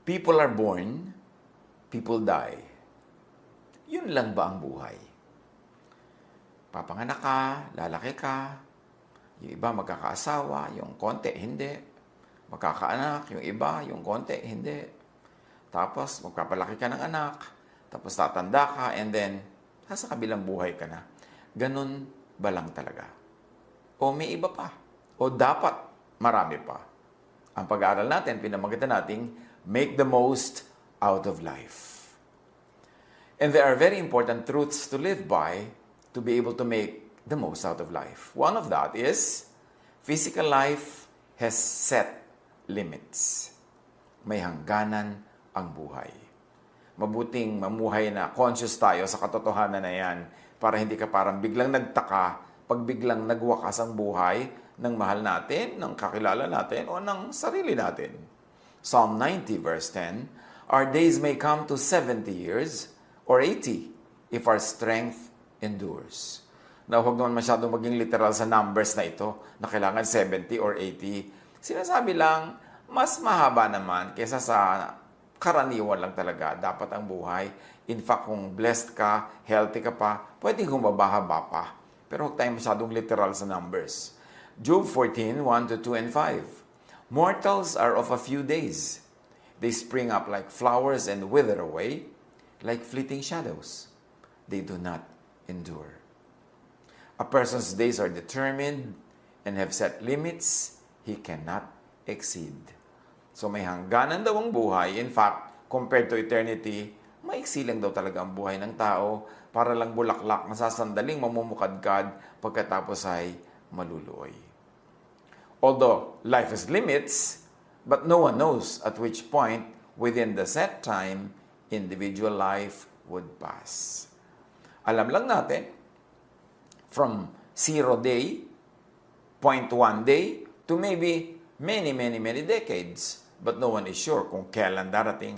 People are born, people die. Yun lang ba ang buhay? Papanganak ka, lalaki ka, yung iba magkakaasawa, yung konti, hindi. Magkakaanak, yung iba, yung konti, hindi. Tapos, magpapalaki ka ng anak, tapos tatanda ka, and then, sa kabilang buhay ka na. Ganun ba lang talaga? O may iba pa? O dapat marami pa? Ang pag-aaral natin, pinamagatan nating, make the most out of life. And there are very important truths to live by to be able to make the most out of life. One of that is, physical life has set limits. May hangganan ang buhay. Mabuting mamuhay na conscious tayo sa katotohanan na yan para hindi ka parang biglang nagtaka pag biglang nagwakas ang buhay ng mahal natin, ng kakilala natin, o ng sarili natin. Psalm 90 verse 10, our days may come to 70 years or 80 if our strength endures. Na huwag naman masyadong maging literal sa numbers na ito na kailangan 70 or 80. Sinasabi lang, mas mahaba naman kaysa sa karaniwan lang talaga dapat ang buhay. In fact, kung blessed ka, healthy ka pa, pwedeng humaba-haba pa. Pero huwag tayong masyadong literal sa numbers. Job 14, 1 to 2 and 5. Mortals are of a few days. They spring up like flowers and wither away, like fleeting shadows. They do not endure. A person's days are determined and have set limits he cannot exceed. So may hangganan daw ang buhay. In fact, compared to eternity, maiksi lang daw talaga ang buhay ng tao para lang bulaklak na sasandaling mamumukadkad pagkatapos ay maluluoy. Although life has limits, but no one knows at which point within the set time individual life would pass. Alam lang natin, from 0 day, 0.1 day, to maybe many decades. But no one is sure kung kailan darating.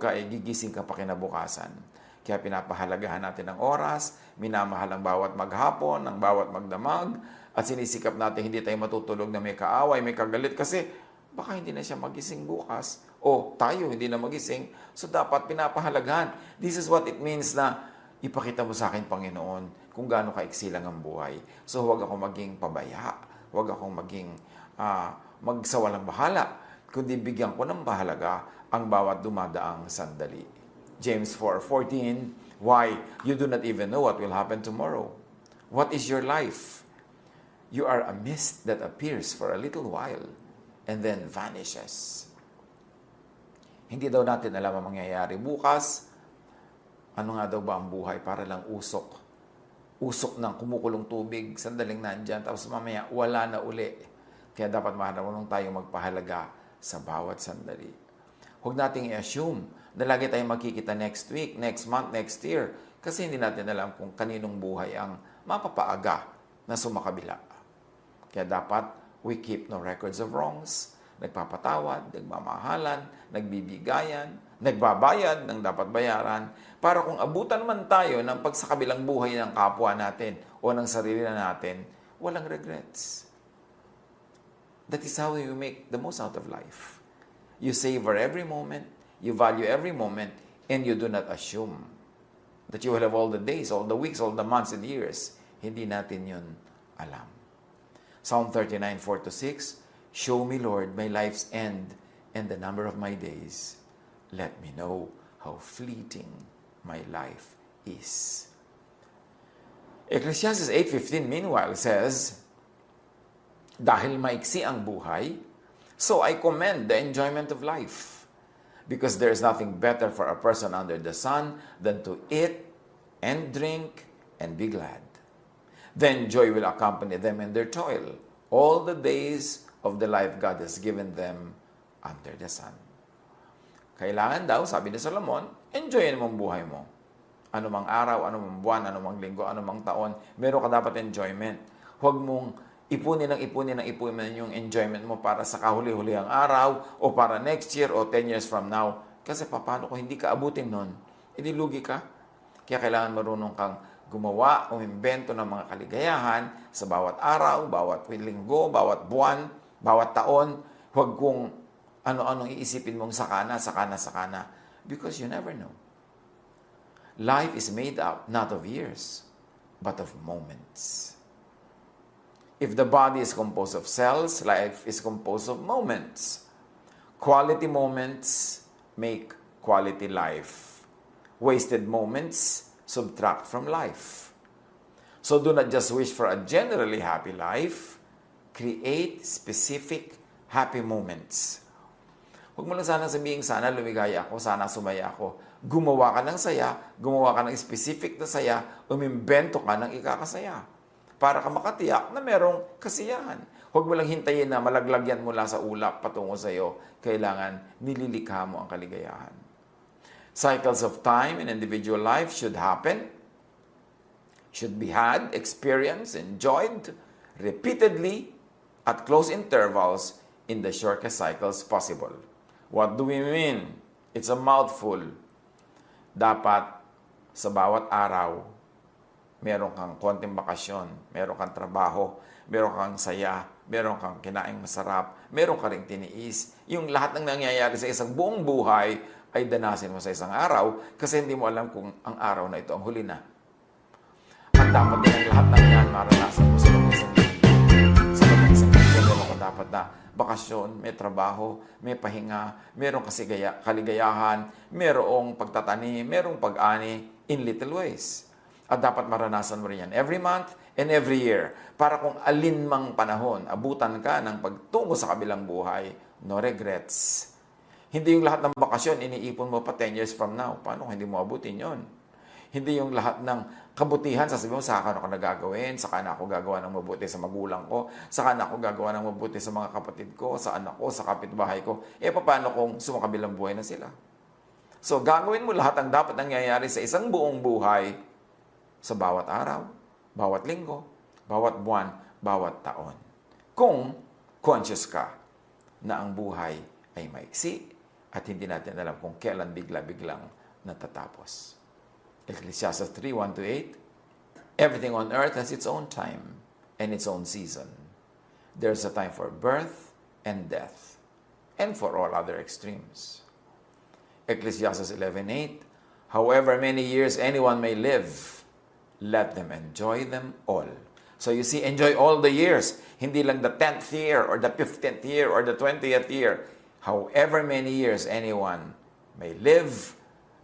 matutulog ka, gigising ka pa kinabukasan. Kaya pinapahalagahan natin ang oras, minamahal ang bawat maghapon, ang bawat magdamag, at sinisikap natin hindi tayo matutulog na may kaaway, may kagalit, kasi baka hindi na siya magising bukas, o tayo hindi na magising. So dapat pinapahalagahan. This is what it means na ipakita mo sa akin, Panginoon, kung gaano kaiksi lang ang buhay. So huwag ako maging pabaya, huwag akong maging magsawalang bahala, kundi bigyan ko ng bahalaga ang bawat dumadaang sandali. James 4:14, why? You do not even know what will happen tomorrow. What is your life? You are a mist that appears for a little while and then vanishes. Hindi daw natin alam ang mangyayari bukas. Ano nga daw ba ang buhay? Para lang usok. Usok ng kumukulong tubig, sandaling nandyan, tapos mamaya wala na uli. Kaya dapat marunong tayong magpahalaga sa bawat sandali. Huwag nating i-assume na lagi tayong magkikita next week, next month, next year. Kasi hindi natin alam kung kaninong buhay ang mapapaaga na sumakabila. Kaya dapat we keep no records of wrongs, nagpapatawad, nagmamahalan, nagbibigayan, nagbabayad ng dapat bayaran, para kung abutan man tayo ng pagsakabilang buhay ng kapwa natin o ng sarili na natin, walang regrets. That is how you make the most out of life. You savor every moment, you value every moment, and you do not assume that you will have all the days, all the weeks, all the months and years. Hindi natin yun alam. Psalm 39:4-6, show me, Lord, my life's end and the number of my days. Let me know how fleeting my life is. Ecclesiastes 8:15, meanwhile, says, dahil maiksi ang buhay, so I commend the enjoyment of life, because there is nothing better for a person under the sun than to eat and drink and be glad. Then joy will accompany them in their toil, all the days of the life God has given them under the sun. Kailangan daw, sabi ni Solomon, enjoyin mo ang buhay mo. Anumang araw, anumang buwan, anumang linggo, anumang taon, meron ka dapat enjoyment. Huwag mong ipunin yung enjoyment mo para sa kahuli-huli ang araw o para next year o 10 years from now. Kasi paano kung hindi ka abutin nun? Inilugi ka. Kaya kailangan marunong kang gumawa o imbento ng mga kaligayahan sa bawat araw, bawat linggo, bawat buwan, bawat taon. Huwag kung ano-anong iisipin mong sakana. Because you never know. Life is made up not of years, but of moments. If the body is composed of cells, life is composed of moments. Quality moments make quality life. Wasted moments subtract from life. So do not just wish for a generally happy life. Create specific happy moments. Huwag mo lang sana sabihin, sana lumigaya ako, sana sumaya ako. Gumawa ka ng saya, gumawa ka ng specific na saya, umimbento ka ng ikakasaya. Para ka makatiyak na merong kasiyahan. Huwag mo lang hintayin na malaglagyan mula sa ulap patungo sa iyo. Kailangan nililikha mo ang kaligayahan. Cycles of time in individual life should happen, should be had, experienced, enjoyed, repeatedly, at close intervals in the shortest cycles possible. What do we mean? It's a mouthful. Dapat sa bawat araw, meron kang konting bakasyon, meron kang trabaho, meron kang saya, meron kang kinaing masarap, meron ka ring tiniis. Yung lahat ng nangyayari sa isang buong buhay ay danasin mo sa isang araw kasi hindi mo alam kung ang araw na ito ang huli na. At dapat din ang lahat ng yan maranasan mo sa loob ng isang linggo. Sa loob ng isang linggo, meron ka dapat na bakasyon, may trabaho, may pahinga, merong kaligayahan, merong pagtatanim, merong pag-ani in little ways. At dapat maranasan mo rin yan every month and every year. Para kung alin mang panahon, abutan ka ng pagtungo sa kabilang buhay, no regrets. Hindi yung lahat ng bakasyon, iniipon mo pa 10 years from now. Paano kung hindi mo abutin yon? Hindi yung lahat ng kabutihan, sasabihin mo, saka ako nagagawin, saka na ako gagawa ng mabuti sa magulang ko, saka na ako gagawa ng mabuti sa mga kapatid ko, sa anak ko, sa kapitbahay ko. Paano kung sumakabilang buhay na sila? So, gagawin mo lahat ang dapat nangyayari sa isang buong buhay sa bawat araw, bawat linggo, bawat buwan, bawat taon. Kung conscious ka na ang buhay ay maiksi, at hindi natin alam kung kailan bigla-biglang natatapos. Ecclesiastes 3:1-8, everything on earth has its own time and its own season. There's a time for birth and death, and for all other extremes. Ecclesiastes 11:8, however many years anyone may live, let them enjoy them all. So you see, enjoy all the years. Hindi lang the 10th year or the 15th year or the 20th year. However many years anyone may live,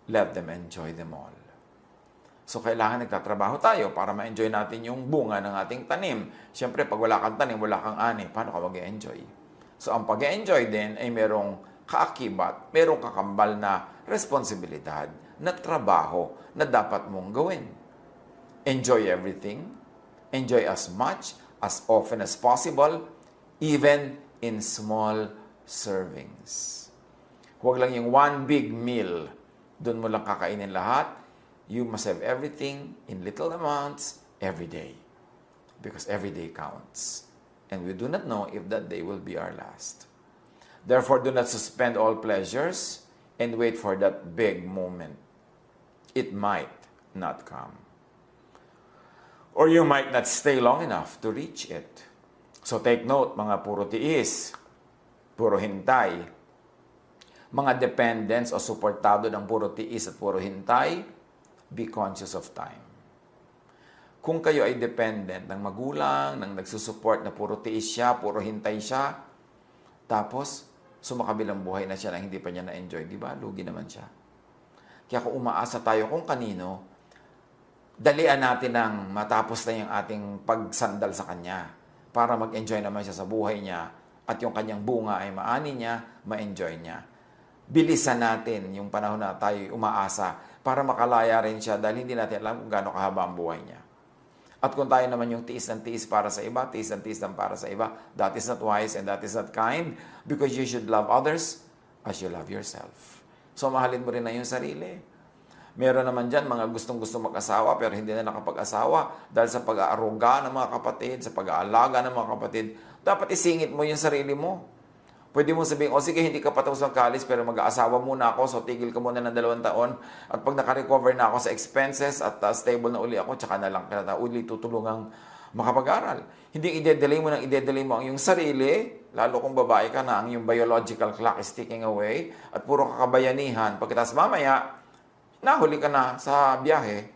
let them enjoy them all. So kailangan nagtatrabaho tayo para ma-enjoy natin yung bunga ng ating tanim. Siyempre, pag wala kang tanim, wala kang ani, paano ka mag-enjoy? So ang pag-enjoy din ay merong kaakibat, merong kakambal na responsibilidad, na trabaho na dapat mong gawin. Enjoy everything. Enjoy as much, as often as possible, even in small servings. Huwag lang yung one big meal. Doon mo lang kakainin lahat. You must have everything in little amounts every day. Because every day counts. And we do not know if that day will be our last. Therefore, do not suspend all pleasures and wait for that big moment. It might not come. Or you might not stay long enough to reach it. So take note, mga puro tiis, puro hintay, mga dependents o suportado ng puro tiis at puro hintay, be conscious of time. Kung kayo ay dependent ng magulang, ng nagsusupport na puro tiis siya, puro hintay siya, tapos sumakabilang buhay na siya na hindi pa niya na-enjoy, di ba? Lugi naman siya. Kaya kung umaasa tayo kung kanino, dalian natin ng matapos na yung ating pagsandal sa Kanya para mag-enjoy naman siya sa buhay niya at yung kanyang bunga ay maani niya, ma-enjoy niya. Bilisan natin yung panahon na tayo umaasa para makalaya rin siya dahil hindi natin alam kung gaano kahaba ang buhay niya. At kung tayo naman yung tiis ng tiis para sa iba, tiis ng tiis ng para sa iba, that is not wise and that is not kind because you should love others as you love yourself. So mahalin mo rin na yung sarili. Meron naman dyan mga gustong-gusto mag-asawa pero hindi na nakapag-asawa dahil sa pag-aaruga ng mga kapatid, sa pag-aalaga ng mga kapatid. Dapat isingit mo yung sarili mo. Pwede mo sabihin, o sige, hindi ka patapos ng college pero mag-aasawa muna ako so tigil ka muna ng 2 taon at pag nakarecover na ako sa expenses at stable na uli ako, tsaka na lang kita uli tutulungang makapag-aral. Hindi i-delay mo ang iyong sarili, lalo kung babae ka na, ang iyong biological clock is ticking away at puro kakabayanihan. Pagkatapos mamaya, nahuli ka na sa biyahe,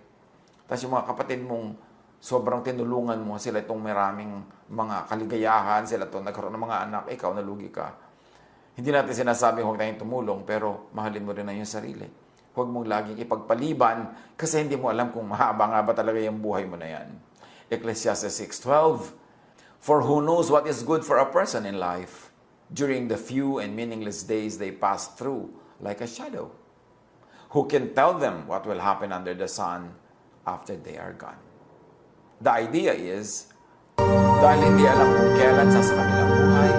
tapos yung mga kapatid mong sobrang tinulungan mo, sila itong maraming mga kaligayahan, sila itong nagkaroon ng mga anak, ikaw nalugi ka. Hindi natin sinasabing huwag tayong tumulong, pero mahalin mo rin na yung sarili. Huwag mong laging ipagpaliban kasi hindi mo alam kung mahaba nga ba talaga yung buhay mo na yan. Ecclesiastes 6:12, for who knows what is good for a person in life during the few and meaningless days they pass through like a shadow? Who can tell them what will happen under the sun after they are gone? The idea is, dahil hindi alam kung kailan sa kanilang buhay,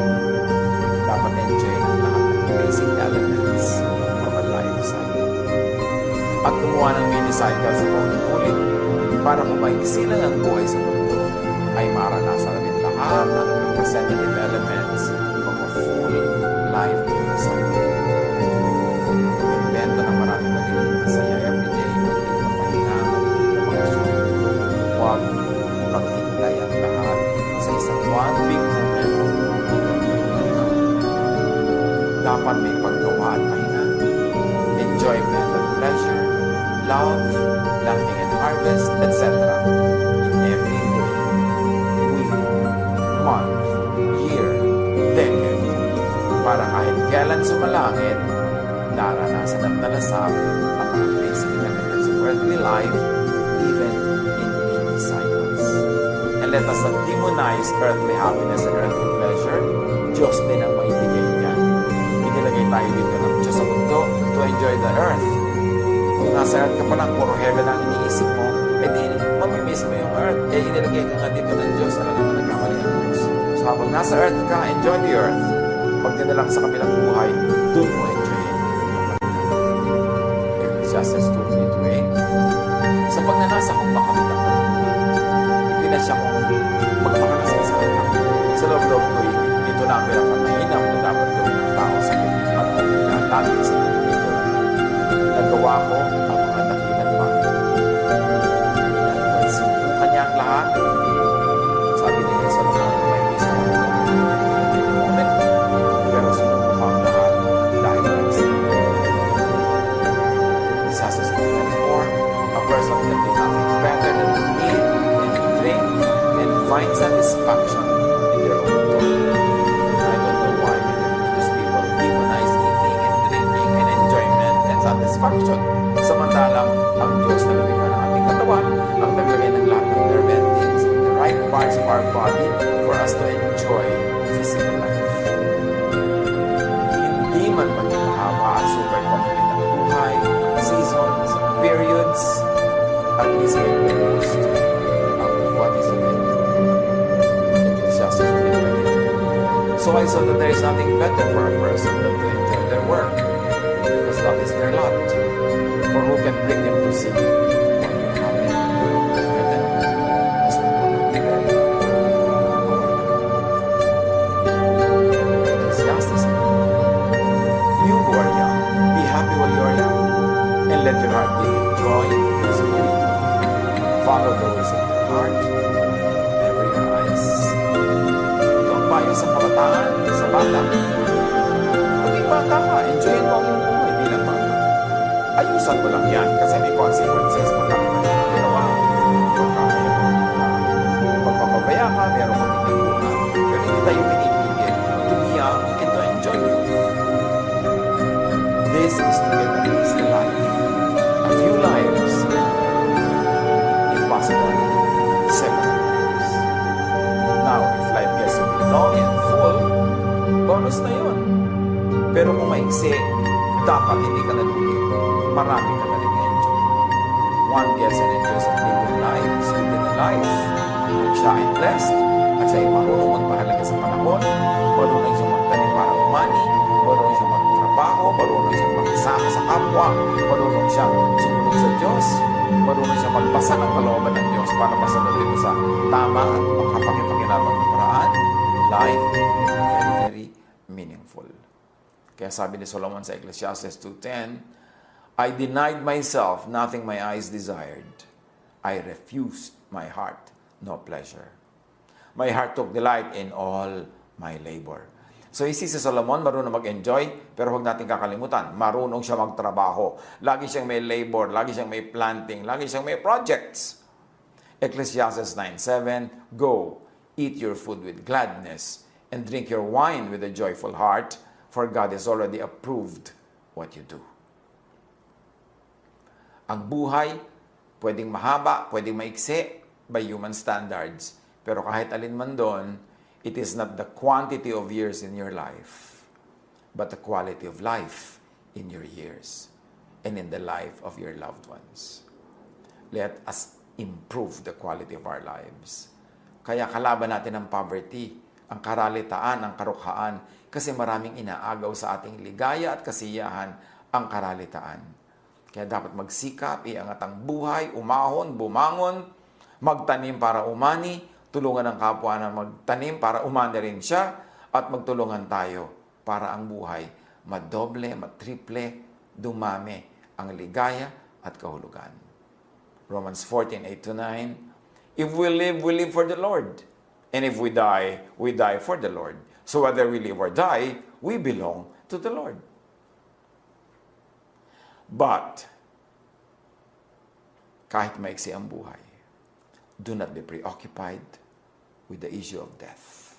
dapat enjoy ang lahat ng basic elements of a life cycle. At gumawa ng mini-cycle sa paulit-ulit para kung maiksi lang ang buhay sa mundo, ay maranasan natin lahat ng representative elements of a full life cycle. Invento ng maraming magiging masaya everyday, magiging na pahinga, magiging na bakasyon. Huwag ipaghintay ang lahat sa isang one big moment hanggang yun hanggang. Dapat may paggawa at pahinga, enjoyment and pleasure, love, planting and harvest, etc. in every day, week, month, year, decade, para kahit kailan sumalangit, naranasan at nalasap ang mga basic elements of earthly life, even in mini cycles. And let us not demonize earthly happiness and earthly pleasure. Diyos din ang maibigay niyan. Inilagay tayo dito ng Diyos sa mundo to enjoy the earth. Kung nasa earth ka pa lang, puro heaven ang iniisip mo, di mamimiss mo yung earth. Inilagay ka nga dito ng Diyos, alam naman nagkamali ang Diyos. So habang nasa earth ka, enjoy the earth. Pag dinala ka sa kabilang buhay, doon mo enjoy it. Ecclesiastes 2:3-8. Sa pagnanasa kong makamit ang pagbuhay, pinasya kong magpakalasay sa anak. Sa loob-loob ko'y ito na ang pinapamahinam na dapat gawin ng tao sa panahon lagi sa mundo. Nagawa ko ang mga dakilang bagay. Dahil sinubukan niya ang lahat. Sabi niya sa mga may isa na moment, pero sinubukan ang lahat dahil may sinubukan. Ecclesiastes 2:24, a person can do nothing better than to eat and to drink and find satisfaction in their own thought. I don't know why many religious people demonize eating and drinking and enjoyment and satisfaction. Samantalang ang Diyos na lumikha ng ating katawan ang naglagay ng lahat ng nerve endings, the right parts of our body for us to enjoy physical life. Hindi man maging mahaba at super complete ang buhay, seasons, periods, at least make the most out of what is available. Ecclesiastes 3:22. So I saw that there is nothing better for a person than to enjoy their work, because that is their lot. For who can bring them to see what will happen after them, as we will not read a while ago. Ecclesiastes 3:22. You who are young, be happy while you are young, and let your heart give you joy as you do. Follow the ways of your heart, and never your eyes. Ito ang payo sa kabataan, sa bata. Maging bata ka, enjoyin mo ang iyong buhay bilang bata. Ayusan mo lang yan kasi may consequences pagka ginawa. Pagka magpapabaya ka, meron kang inipungan. Pero hindi tayo pinipigil to be young and to enjoy youth. This is to get at least a life. A few lives. If possible, 7 lives. Now, if life gets to be long and full, bonus na yun. Pero kung maiksi, dapat hindi ka nalugi. Marami ka na rin enjoy. One gets and enjoys a million lives within a life. Kung siya ay blessed, at siya ay marunong magpahalaga sa panahon, marunong siyang magtanim para umani, marunong siyang magtrabaho, marunong siyang makisama sa kapwa, marunong siyang sumunod sa Diyos, marunong siyang magbasa ng kalooban ng Diyos para masunod ito sa tama at makapakipakinabang na paraan. Life, very, very meaningful. Kaya sabi ni Solomon sa Ecclesiastes 2:10, I denied myself nothing my eyes desired. I refused my heart no pleasure. My heart took delight in all my labor. So si Solomon marunong mag-enjoy, pero huwag natin kakalimutan, marunong siya magtrabaho. Lagi siyang may labor, lagi siyang may planting, lagi siyang may projects. Ecclesiastes 9:7, go, eat your food with gladness, and drink your wine with a joyful heart, for God has already approved what you do. Ang buhay, pwedeng mahaba, pwedeng maiksi by human standards. Pero kahit alin man doon, it is not the quantity of years in your life, but the quality of life in your years and in the life of your loved ones. Let us improve the quality of our lives. Kaya kalaban natin ang poverty, ang karalitaan, ang karukhaan, kasi maraming inaagaw sa ating ligaya at kasiyahan ang karalitaan. Kaya dapat magsikap, iangat ang buhay, umahon, bumangon, magtanim para umani, tulungan ang kapwa na magtanim para umani rin siya, at magtulungan tayo para ang buhay madoble, matriple, dumami ang ligaya at kahulugan. Romans 14:8-9, if we live for the Lord. And if we die for the Lord. So whether we live or die, we belong to the Lord. But, kahit maiksi ang buhay, do not be preoccupied with the issue of death.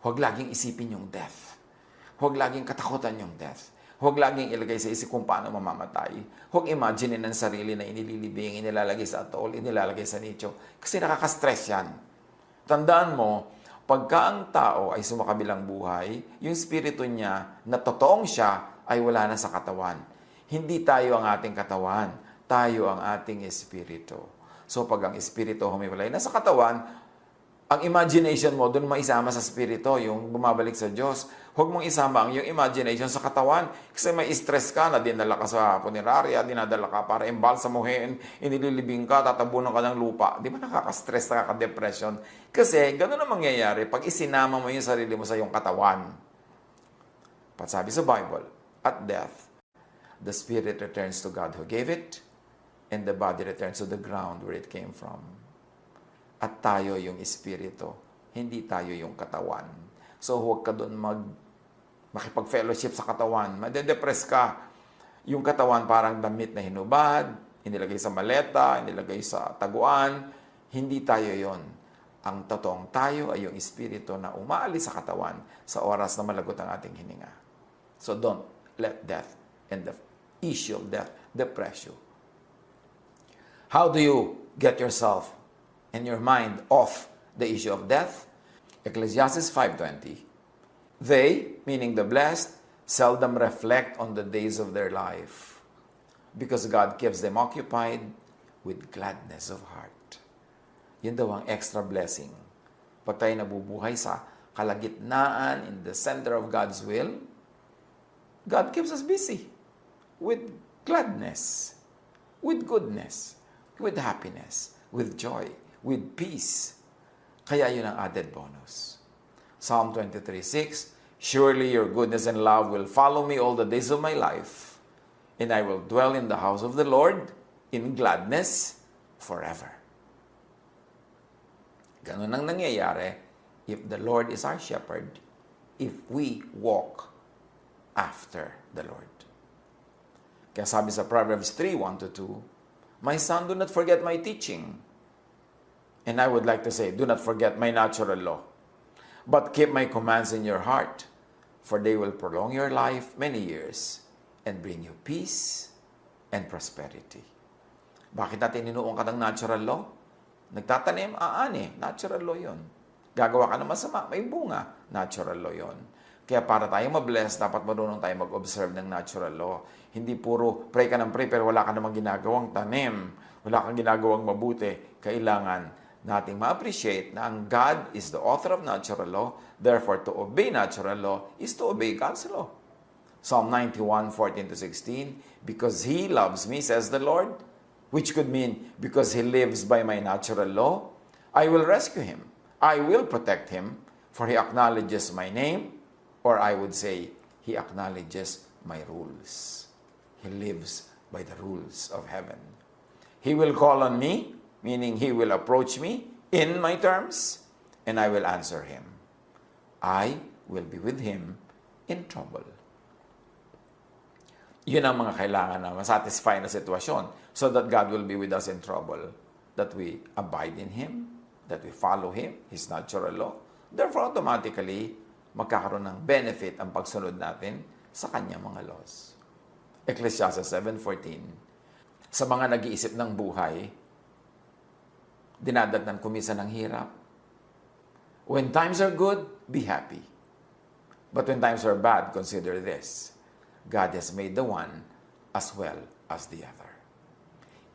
Huwag laging isipin yung death. Huwag laging katakutan yung death. Huwag laging ilagay sa isip kung paano mamamatay. Huwag imagine ang sarili na inililibing, inilalagay sa atol, inilalagay sa nicho. Kasi nakaka-stress yan. Tandaan mo, pagka ang tao ay sumakabilang buhay, yung spirito niya na totoong siya ay wala na sa katawan. Hindi tayo ang ating katawan, tayo ang ating espiritu. So pag ang espiritu humiwalay na sa katawan, ang imagination mo doon maisama sa spirito, yung bumabalik sa Diyos. Huwag mong isama ang yung imagination sa katawan. Kasi may stress ka na dinala ka sa punerarya, dinadala ka para imbalsamuhin, inililibing ka, tatabunan ka ng lupa. Di ba nakaka-stress, nakaka-depression? Kasi gano'n ang mangyayari pag isinama mo yung sarili mo sa iyong katawan. Sabi sa Bible, at death, the spirit returns to God who gave it, and the body returns to the ground where it came from. At tayo yung espiritu, hindi tayo yung katawan. So huwag ka doon makipag-fellowship sa katawan. Madedepress ka. Yung katawan parang damit na hinubad, inilagay sa maleta, inilagay sa taguan. Hindi tayo yon. Ang totoong tayo ay yung espiritu na umaalis sa katawan sa oras na malagot ang ating hininga. So don't let death and the issue of death depress you. How do you get yourself and your mind off the issue of death? Ecclesiastes 5:20. They, meaning the blessed, seldom reflect on the days of their life because God keeps them occupied with gladness of heart. Yun daw ang extra blessing. Pag tayo nabubuhay sa kalagitnaan in the center of God's will, God keeps us busy with gladness, with goodness, with happiness, with joy, with peace. Kaya yun ang added bonus. Psalm 23:6, surely your goodness and love will follow me all the days of my life, and I will dwell in the house of the Lord in gladness forever. Ganun ang nangyayari if the Lord is our shepherd, if we walk after the Lord. Kaya sabi sa Proverbs 3:1-2, my son, do not forget my teaching. And I would like to say, do not forget my natural law, but keep my commands in your heart, for they will prolong your life many years and bring you peace and prosperity. Bakit natin inuong ka ng natural law? Nagtatanim, natural law yun. Gagawa ka ng masama, may bunga, natural law yun. Kaya para tayo mabless, dapat marunong tayo mag-observe ng natural law. Hindi puro pray ka ng pray pero wala ka namang ginagawang tanim. Wala kang ginagawang mabuti. Kailangan nating ma-appreciate na ang God is the author of natural law. Therefore, to obey natural law is to obey God's law. Psalm 91:14-16, because He loves me, says the Lord, which could mean because He lives by my natural law, I will rescue Him. I will protect Him, for He acknowledges my name. Or I would say, He acknowledges my rules. He lives by the rules of heaven. He will call on me, meaning He will approach me in my terms, and I will answer Him. I will be with Him in trouble. Yun ang mga kailangan na masatisfy na sitwasyon so that God will be with us in trouble. That we abide in Him, that we follow Him, His natural law. Therefore, automatically, magkakaroon ng benefit ang pagsunod natin sa kanyang mga laws. Ecclesiastes 7:14. Sa mga nag-iisip ng buhay, dinadatnan kumisan ng hirap. When times are good, be happy. But when times are bad, consider this. God has made the one as well as the other.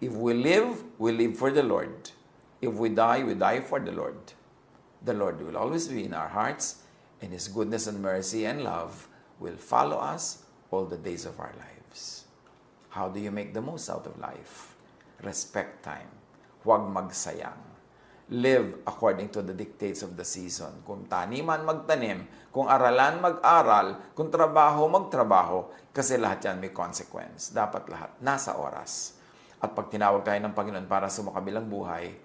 If we live for the Lord. If we die for the Lord. The Lord will always be in our hearts, and His goodness and mercy and love will follow us all the days of our lives. How do you make the most out of life? Respect time. Huwag magsayang. Live according to the dictates of the season. Kung taniman, magtanim. Kung aralan, mag-aral. Kung trabaho, magtrabaho. Kasi lahat yan may consequence. Dapat lahat nasa oras. At pag tinawag tayo ng Panginoon para sa makabilang buhay,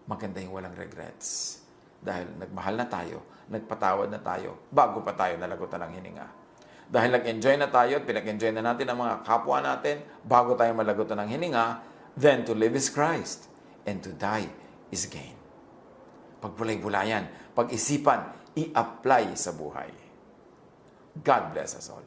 maganda yung walang regrets. Dahil nagmahal na tayo, nagpatawad na tayo, bago pa tayo nalagutan ng hininga. Dahil nag-enjoy na tayo at pinag-enjoy na natin ang mga kapwa natin, bago tayo malagutan ng hininga, then to live is Christ, and to die is gain. Pagpulay-bulayan, pag-isipan, i-apply sa buhay. God bless us all.